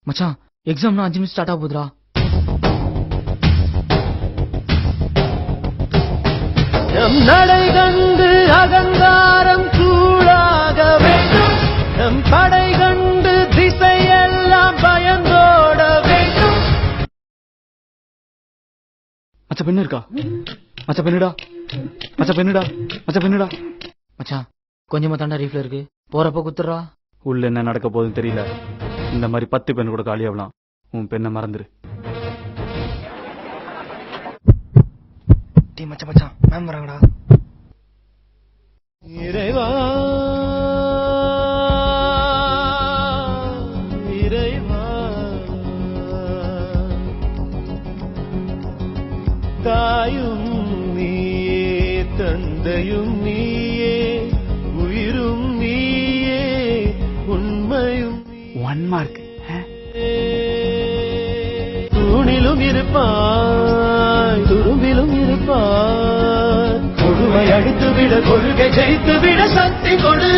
மச்சான் எக்ஸாம்னா 5 நிமிஷம் ஸ்டார்ட் ஆக போகுதுடா. நம் நடை கண்டு அகங்காரம் சூடாக வேண்டும், நம் படை கண்டு திசையெல்லாம் பயந்தோட வேண்டும். மச்ச பெண்ணு இருக்கா? மச்ச பெண்ணுடா, மச்ச பெண்ணுடா, மச்ச பெண்ணுடா. மச்சான் கொஞ்சமா தாண்டா ரீஃப்ல இருக்கு, போறப்ப குத்துறா. உள்ள என்ன நடக்க போகுதுன்னு தெரியல. இந்த மாதிரி 10 பெண் கூட காலியாகலாம். உன் பெண்ணை மறந்துரு. டீ மச்சான் மச்சான் மேம் வராங்கடா. இறைவா இறைவா, தாயும் நீயே தந்தையும் நீயே உயிரும் நீயே உண்மையும் 1 மார்க். தூணிலும் இருப்பாய் துரும்பிலும் இருப்பாய். கொடுமை அடித்து விட கொள்கை ஜெயித்து விட சக்தி கொடு.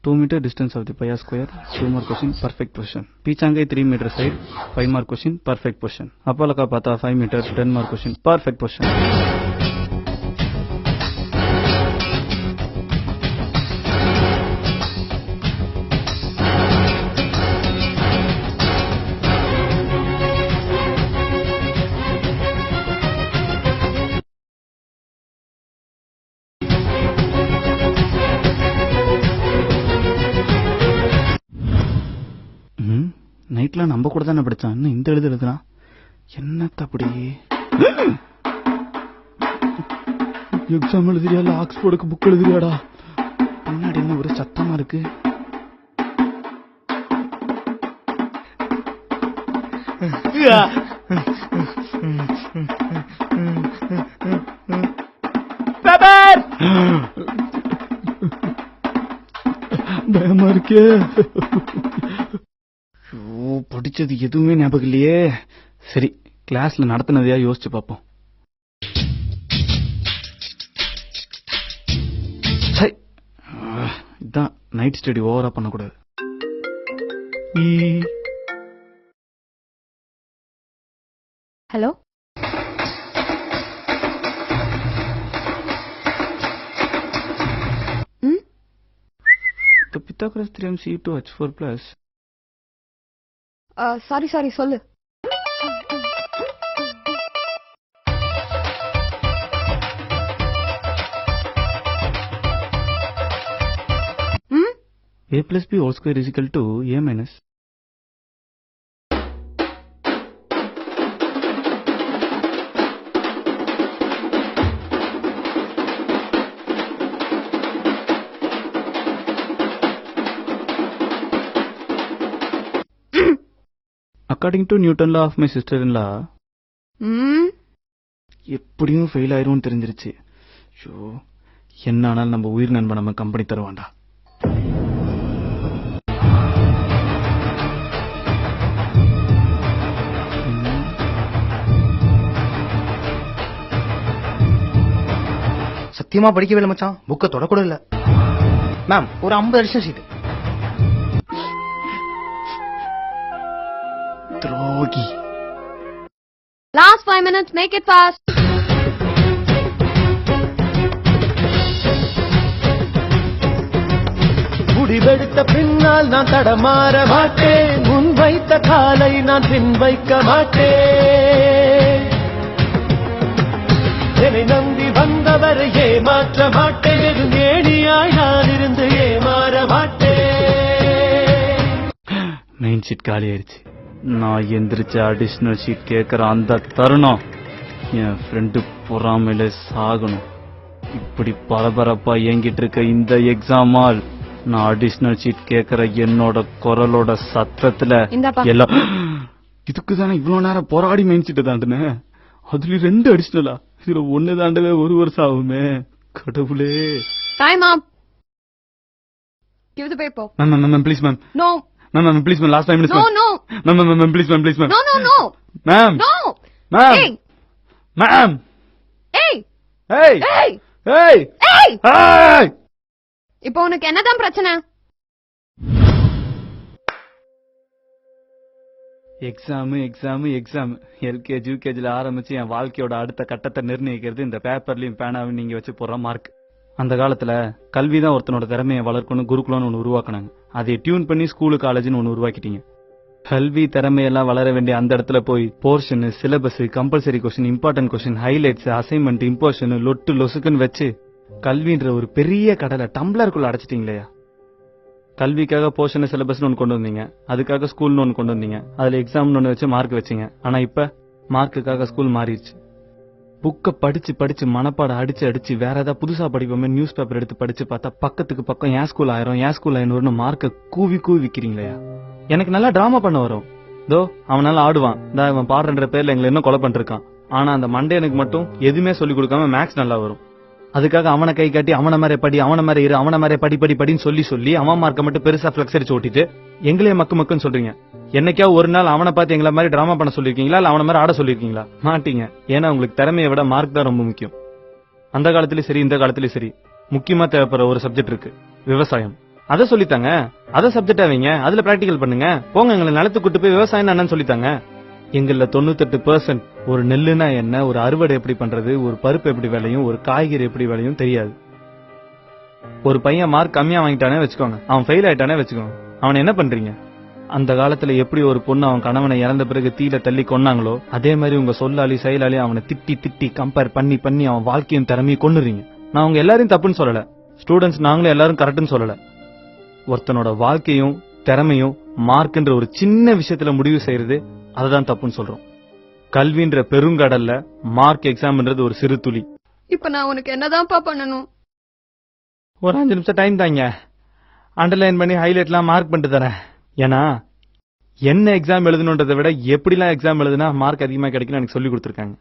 2 meter distance of the pi square, 2 mark question, perfect position. Pichangai 3 meter side, 5 mark question, perfect position. Appalaka pata 5 meter, 10 mark question, perfect position. நைட்ல நம்ம கூட தானே படிச்சான். இன்னும் இந்த எழுதுறான் என்னத்த அப்படி எக்ஸாம் எழுதுறியா இல்ல ஆக்ஸ்போர்டுக்கு புக் எழுதுறியாடா? பின்னாடி என்ன ஒரு சத்தமா இருக்கு. பயமா இருக்கே. படிச்சது எதுவுமே ஞாபகம் இல்லையே. சரி, கிளாஸ்ல நடத்தினதையா யோசிச்சு பார்ப்போம். இதான் நைட் ஸ்டடி ஓவரா பண்ணக்கூடாது. Hello, The Pythagoras theorem C2H4 plus. Sorry சொல்லு. A plus B whole square is equal to A minus. According to Newton law of my sister-in-law, எப்படியும் ஃபெயில் ஆயிரும்னு தெரிஞ்சிருச்சு. ஷோ, என்ன ஆனாலும் நம்ம உயிர் நண்பன் நம்ம கம்பெனி தருவாண்டா. சத்தியமா படிக்கவே இல்லை மச்சான், புக்கை தொடக்கூட இல்ல. மேம் ஒரு 50 அடிஷனல் ஷீட். துரோகி. Last 5 minutes, make it fast. முடிவெடுத்த பின்னால் நான் தடமாற மாட்டேன், முன் வைத்த காலை நான் பின் வைக்க மாட்டேன். என்னை நம்பி வந்தவரை ஏமாற்ற மாட்டேன், வெறும் ஏணியாய் நான் இருந்து ஏமாற மாட்டேன். மெயின் ஷீட் காலி ஆயிடுச்சு. நான் எந்திரிச்சு அடிஷனல் ஷீட் கேட்கற அந்த தருணம் என் ஃப்ரெண்டு பொறாமையில சாகணும். இப்படி பரபரப்பா இயங்கிட்டு இருக்க இந்த எக்ஸாமால் நான் அடிஷனல் ஷீட் கேட்கற என்னோட குரலோட சத்தத்துல எல்லாம் இதுக்கு தானே இவ்வளவு நேரம் போராடி மெயின் ஷீட்டை தாண்டுனேன். அதுல 2 அடிஷனலா? இதுல 1 தாண்டவே 1 வருஷம் ஆகுமே. கடவுளே. Time up. Give the paper. Ma'am please ma'am. No. Ma'am, please, ma'am, last 5 minutes. No. Ma'am, please, ma'am. No. Ma'am. No. Ma'am. Hey. Ma'am. Hey. Hey. Hey. Hey. Hey. Hey. இப்போ உனக்கு என்னதான் பிரச்சனை? எக்ஸாமு எக்ஸாமு எக்ஸாம் எல்கேஜி யூகேஜில ஆரம்பிச்சு என் வாழ்க்கையோட அடுத்த கட்டத்தை நிர்ணயிக்கிறது இந்த பேப்பர்லயும் பேனாவும் நீங்க வச்சு போடுற மார்க். அந்த காலத்துல கல்விதான் ஒருத்தனோட திறமையை வளர்க்கணும் குருகுலம்னு ஒன்று உருவாக்குனாங்க. அதை டியூன் பண்ணி ஸ்கூலு காலேஜ்னு ஒன்று உருவாக்கிட்டீங்க. கல்வி திறமையெல்லாம் வளர வேண்டிய அந்த இடத்துல போய் portion, syllabus, compulsory question, important question, highlights, assignment, imposition, லொட்டு லொசுக்குன்னு வச்சு கல்வின்ற ஒரு பெரிய கடலை டம்ளருக்குள்ள அடைச்சிட்டீங்களேயா. கல்விக்காக போர்ஷன் சிலபஸ்னு ஒன்று கொண்டு வந்தீங்க, அதுக்காக ஸ்கூல்னு ஒன்று கொண்டு வந்தீங்க, அதுல எக்ஸாம்னு ஒன்று வச்சு மார்க் வச்சீங்க. ஆனா இப்ப மார்க்குக்காக ஸ்கூல் மாறிடுச்சு. புக்கை படிச்சு படிச்சு மனப்பாடம் அடிச்சு அடிச்சு வேற ஏதாவது புதுசா படிப்போமே நியூஸ் பேப்பர் எடுத்து படிச்சு பார்த்தா பக்கத்துக்கு பக்கம் ஏன் ஸ்கூல் 1000 மார்க்கை கூவி கூவி விக்கிறீங்களேயா. எனக்கு நல்லா டிராமா பண்ண வரும். தோ அவனால ஆடுவான், அவன் பாடுற பேர்ல எங்களை என்ன கொலை பண்ணிருக்கான். ஆனா அந்த மண்டேனுக்கு மட்டும் எதுவுமே சொல்லி கொடுக்காம மேக்ஸ் நல்லா வரும். அதுக்காக அவனை கை காட்டி அவன மாதிரி படி, அவன மாதிரி இரு, அவன மாதிரி படி படி படின்னு சொல்லி சொல்லி அவன் மார்க்க மட்டும் பெருசா பிளக்ஸ் அடிச்சு ஓட்டிட்டு எங்களே மக்கு மக்குன்னு சொல்றீங்க. என்னைக்கா ஒரு நாள் அவனை பார்த்து எங்களை மாதிரி டிராமா பண்ண சொல்லிருக்கீங்களா இல்ல அவன மாதிரி ஆட சொல்லிருக்கீங்களா? மாட்டீங்க. ஏன்னா உங்களுக்கு திறமையை விட மார்க் தான் ரொம்ப முக்கியம். அந்த காலத்திலயும் சரி இந்த காலத்திலயும் சரி முக்கியமா தேவைப்படுற ஒரு சப்ஜெக்ட் இருக்கு, விவசாயம். அதை சொல்லித்தாங்க, அதை சப்ஜெக்ட் ஆவீங்க, அதுல பிராக்டிகல் பண்ணுங்க. போங்க எங்களை நிலத்துக்கு கூட்டு போய் விவசாயம் என்னன்னு சொல்லித்தாங்க. எங்கள்ல 98% ஒரு நெல்லுனா என்ன, ஒரு அறுவடை எப்படி பண்றது, ஒரு பருப்பு எப்படி விளையும், ஒரு காய்கறி எப்படி விளையும் தெரியாது. ஒரு பையன் மார்க் கம்மியா வாங்கிட்டானே வச்சுக்கோங்க, அவன் ஃபெயில் ஆயிட்டானே வச்சுக்கோங்க, அவன் என்ன பண்றீங்க? அந்த காலத்துல எப்படி ஒரு பொண்ணு அவன் கணவனை இறந்த பிறகு தீல தள்ளி கொன்னாங்களோ அதே மாதிரி உங்க சொல்லாளி செயலாளி அவனை திட்டி திட்டி கம்பேர் பண்ணி பண்ணி அவன் வாழ்க்கையும் திறமையும் கொன்னுறீங்க. நான் உங்க எல்லாரையும் தப்புன்னு சொல்லல, ஸ்டூடெண்ட்ஸ் நாங்களும் எல்லாரும் கரெக்ட்னு சொல்லல. ஒருத்தனோட வாழ்க்கையும் திறமையும் மார்க்ன்ற ஒரு சின்ன விஷயத்துல முடிவு செய்யறது அதுதான் தப்புன்னு சொல்றோம். கல்வின்ற பெருங்கடல்ல மார்க் எக்ஸாம்ன்றது ஒரு சிறு துளி. இப்ப நான் உனக்கு என்னதான்ப்பா பண்ணணும்? ஒரு 5 நிமிஷம் டைம் தாங்க, அண்டர்லைன் பண்ணி ஹைலைட்லாம் மார்க் பண்ணிட்டு தரேன். ஏன்னா என்ன எக்ஸாம் எழுதணுன்றதை விட எப்படிலாம் எக்ஸாம் எழுதுனா மார்க் அதிகமா கிடைக்கும் எனக்கு சொல்லி கொடுத்துருக்காங்க.